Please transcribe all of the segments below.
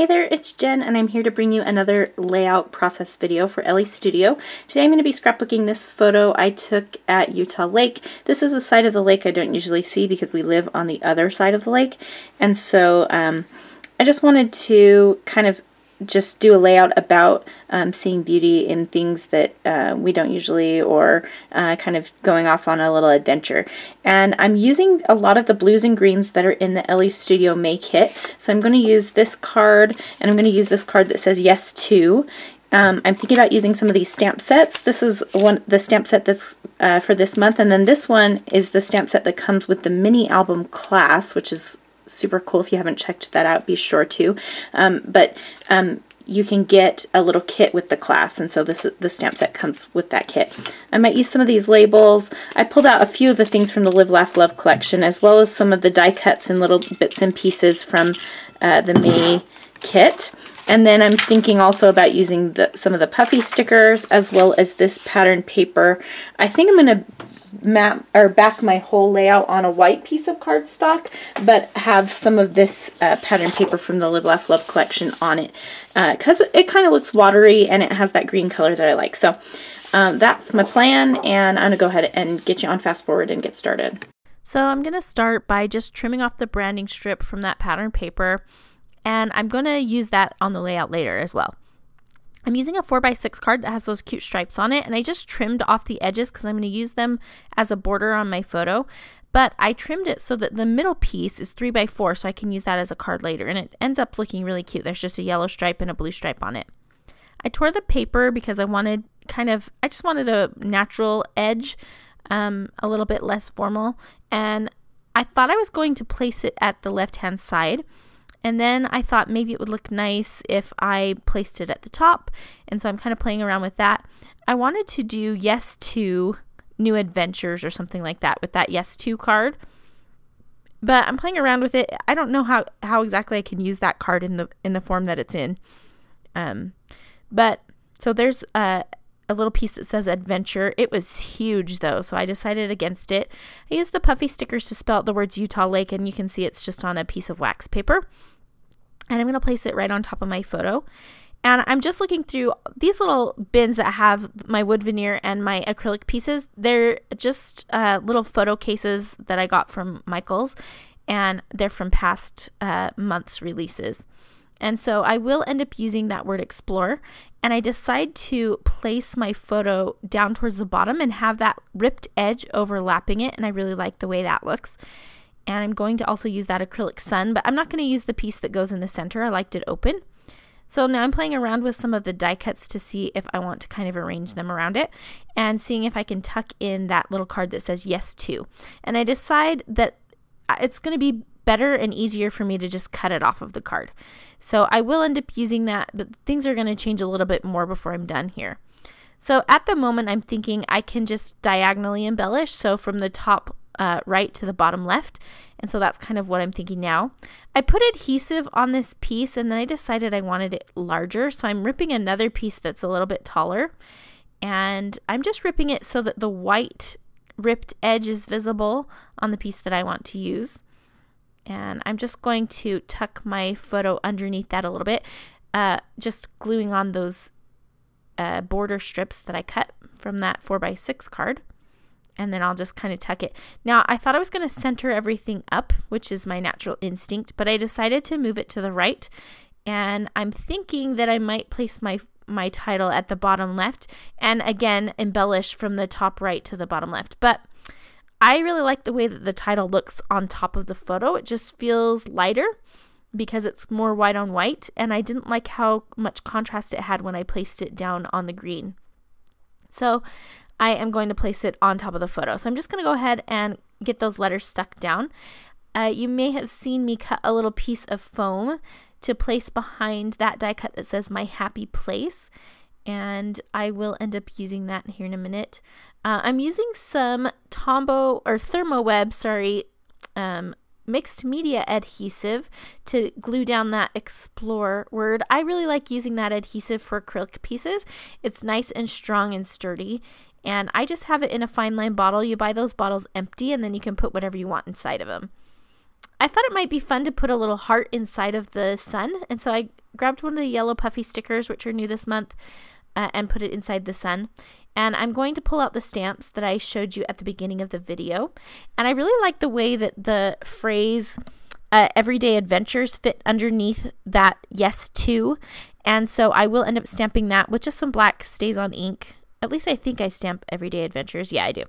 Hey there, it's Jen and I'm here to bring you another layout process video for Elle Studio. Today I'm going to be scrapbooking this photo I took at Utah Lake. This is a side of the lake I don't usually see because we live on the other side of the lake, and so I just wanted to kind of just do a layout about seeing beauty in things that we don't usually, or kind of going off on a little adventure. And I'm using a lot of the blues and greens that are in the Elle Studio May kit. So I'm going to use this card, and I'm going to use this card that says yes to. I'm thinking about using some of these stamp sets. This is the stamp set that's for this month, and then this one is the stamp set that comes with the mini album class, which is super cool. If you haven't checked that out, be sure to. You can get a little kit with the class, and so the stamp set comes with that kit. I might use some of these labels. I pulled out a few of the things from the Live, Laugh, Love collection, as well as some of the die cuts and little bits and pieces from the May kit. And then I'm thinking also about using some of the puffy stickers, as well as this pattern paper. I think I'm going to back my whole layout on a white piece of cardstock, but have some of this pattern paper from the Live, Laugh, Love collection on it, because it kind of looks watery and it has that green color that I like. So that's my plan, and I'm going to go ahead and get you on fast forward and get started. So I'm going to start by just trimming off the branding strip from that pattern paper, and I'm going to use that on the layout later as well. I'm using a 4x6 card that has those cute stripes on it, and I just trimmed off the edges because I'm going to use them as a border on my photo. But I trimmed it so that the middle piece is 3x4, so I can use that as a card later, and it ends up looking really cute. There's just a yellow stripe and a blue stripe on it. I tore the paper because I just wanted a natural edge, a little bit less formal, and I thought I was going to place it at the left-hand side. And then I thought maybe it would look nice if I placed it at the top, and so I'm kind of playing around with that. I wanted to do yes to new adventures or something like that with that yes to card, but I'm playing around with it. I don't know how exactly I can use that card in the form that it's in. But so there's a little piece that says adventure. It was huge though, so I decided against it. I used the puffy stickers to spell out the words Utah Lake, and you can see it's just on a piece of wax paper. And I'm going to place it right on top of my photo. And I'm just looking through these little bins that have my wood veneer and my acrylic pieces. They're just little photo cases that I got from Michael's, and they're from past months' releases. And so I will end up using that word explore, and I decide to place my photo down towards the bottom and have that ripped edge overlapping it, and I really like the way that looks. And I'm going to also use that acrylic sun, but I'm not going to use the piece that goes in the center. I liked it open. So now I'm playing around with some of the die cuts to see if I want to kind of arrange them around it, and seeing if I can tuck in that little card that says yes to. And I decide that it's going to be better and easier for me to just cut it off of the card. So I will end up using that, but things are going to change a little bit more before I'm done here. So at the moment I'm thinking I can just diagonally embellish, so from the top right to the bottom left, and so that's kind of what I'm thinking now. I put adhesive on this piece, and then I decided I wanted it larger, so I'm ripping another piece that's a little bit taller, and I'm just ripping it so that the white ripped edge is visible on the piece that I want to use. And I'm just going to tuck my photo underneath that a little bit, just gluing on those border strips that I cut from that 4x6 card. And then I'll just kind of tuck it. Now, I thought I was going to center everything up, which is my natural instinct, but I decided to move it to the right. And I'm thinking that I might place my title at the bottom left, and again, embellish from the top right to the bottom left. But I really like the way that the title looks on top of the photo. It just feels lighter because it's more white on white, and I didn't like how much contrast it had when I placed it down on the green. So I am going to place it on top of the photo. So I'm just going to go ahead and get those letters stuck down. You may have seen me cut a little piece of foam to place behind that die cut that says my happy place, and I will end up using that here in a minute. I'm using some Thermoweb, mixed media adhesive to glue down that explore word. I really like using that adhesive for acrylic pieces. It's nice and strong and sturdy, and I just have it in a fine line bottle. You buy those bottles empty, and then you can put whatever you want inside of them. I thought it might be fun to put a little heart inside of the sun, and so I grabbed one of the yellow puffy stickers, which are new this month, and put it inside the sun. And I'm going to pull out the stamps that I showed you at the beginning of the video. And I really like the way that the phrase everyday adventures fit underneath that yes to. And so I will end up stamping that with just some black StazOn ink. At least I think I stamp everyday adventures. Yeah, I do.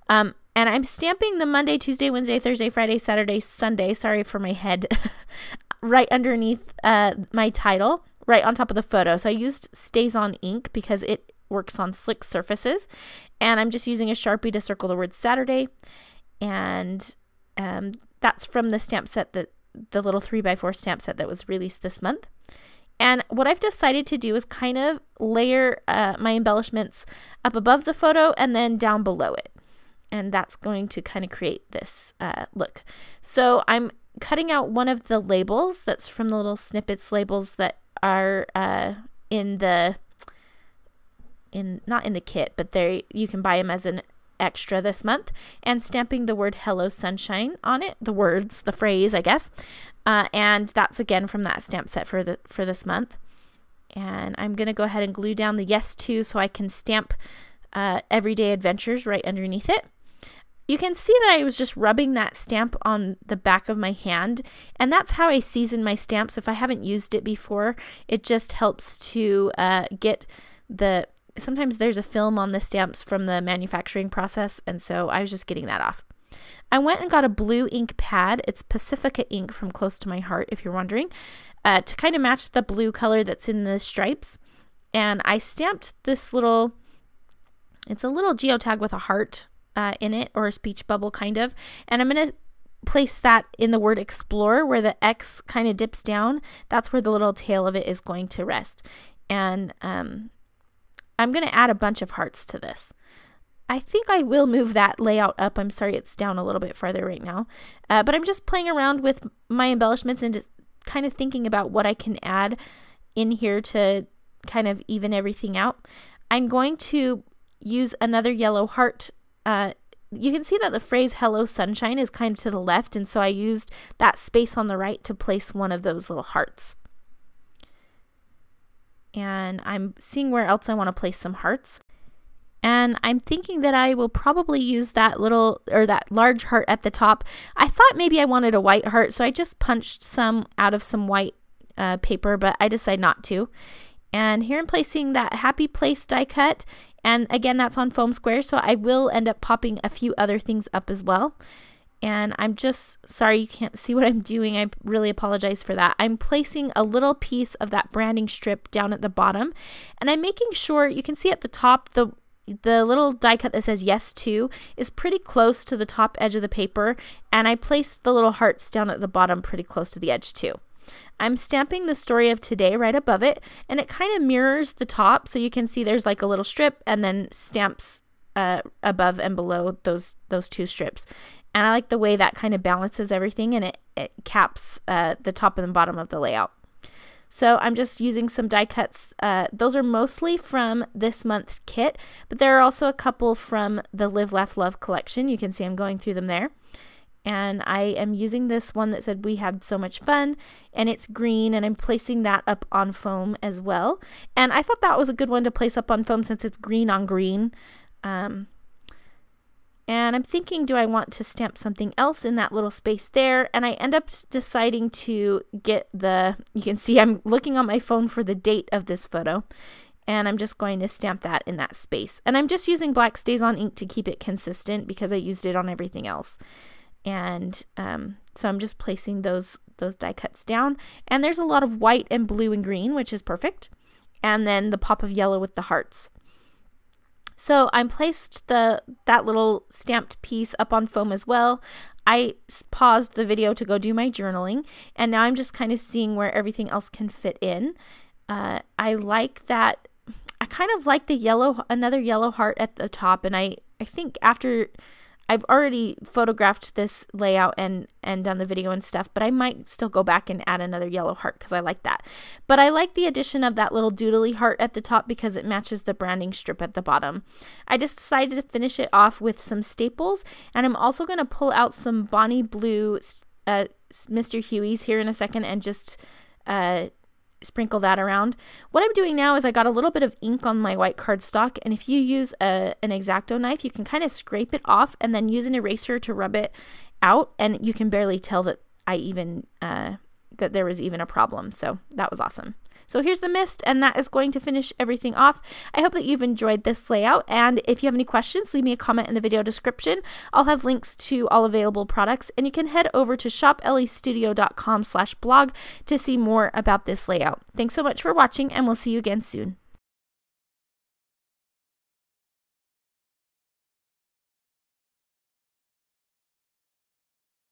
And I'm stamping the Monday, Tuesday, Wednesday, Thursday, Friday, Saturday, Sunday. Sorry for my head. Right underneath my title, right on top of the photo. So I used StazOn ink because it works on slick surfaces, and I'm just using a Sharpie to circle the word Saturday, and that's from the stamp set, that the little 3x4 stamp set that was released this month. And what I've decided to do is kind of layer my embellishments up above the photo and then down below it, and that's going to kind of create this look. So I'm cutting out one of the labels that's from the little snippets labels that are not in the kit, but you can buy them as an extra this month, and stamping the word hello sunshine on it, the phrase, I guess, and that's again from that stamp set for this month. And I'm gonna go ahead and glue down the yes to so I can stamp everyday adventures right underneath it. You can see that I was just rubbing that stamp on the back of my hand, and that's how I season my stamps. If I haven't used it before, it just helps to get sometimes there's a film on the stamps from the manufacturing process, and so I was just getting that off. I went and got a blue ink pad. It's Pacifica ink from Close to My Heart, if you're wondering, to kind of match the blue color that's in the stripes. And I stamped this it's a little geotag with a heart in it, or a speech bubble kind of, and I'm going to place that in the word explore, where the X kind of dips down. That's where the little tail of it is going to rest. And I'm going to add a bunch of hearts to this. I think I will move that layout up. I'm sorry it's down a little bit farther right now. But I'm just playing around with my embellishments and just kind of thinking about what I can add in here to kind of even everything out. I'm going to use another yellow heart. You can see that the phrase hello sunshine is kind of to the left, and so I used that space on the right to place one of those little hearts. And I'm seeing where else I want to place some hearts. And I'm thinking that I will probably use that large heart at the top. I thought maybe I wanted a white heart, so I just punched some out of some white paper, but I decided not to. And here I'm placing that Happy Place die cut. And again, that's on foam squares, so I will end up popping a few other things up as well. And I'm just sorry you can't see what I'm doing. I really apologize for that. I'm placing a little piece of that branding strip down at the bottom, and I'm making sure you can see at the top the little die cut that says yes to is pretty close to the top edge of the paper, and I placed the little hearts down at the bottom pretty close to the edge too. I'm stamping the story of today right above it, and it kind of mirrors the top, so you can see there's like a little strip and then stamps above and below those two strips. And I like the way that kind of balances everything, and it caps the top and the bottom of the layout. So I'm just using some die cuts. Those are mostly from this month's kit, but there are also a couple from the Live, Laugh, Love collection. You can see I'm going through them there. And I am using this one that said we had so much fun, and it's green, and I'm placing that up on foam as well. And I thought that was a good one to place up on foam since it's green on green. And I'm thinking, do I want to stamp something else in that little space there? And I end up deciding to get you can see I'm looking on my phone for the date of this photo, and I'm just going to stamp that in that space. And I'm just using black StazOn ink to keep it consistent because I used it on everything else. And so I'm just placing those die cuts down, and there's a lot of white and blue and green, which is perfect. And then the pop of yellow with the hearts. So I placed that little stamped piece up on foam as well. I paused the video to go do my journaling, and now I'm just kind of seeing where everything else can fit in. I like that. I kind of like another yellow heart at the top, and I think after I've already photographed this layout and done the video and stuff, but I might still go back and add another yellow heart because I like that. But I like the addition of that little doodly heart at the top because it matches the branding strip at the bottom. I just decided to finish it off with some staples, and I'm also going to pull out some Bonnie Blue Mr. Huey's here in a second and just sprinkle that around. What I'm doing now is I got a little bit of ink on my white cardstock, and if you use an X-Acto knife, you can kind of scrape it off and then use an eraser to rub it out, and you can barely tell that that there was even a problem. So that was awesome. So here's the mist, and that is going to finish everything off. I hope that you've enjoyed this layout, and if you have any questions, leave me a comment in the video description. I'll have links to all available products, and you can head over to shopellestudio.com/blog to see more about this layout. Thanks so much for watching, and we'll see you again soon.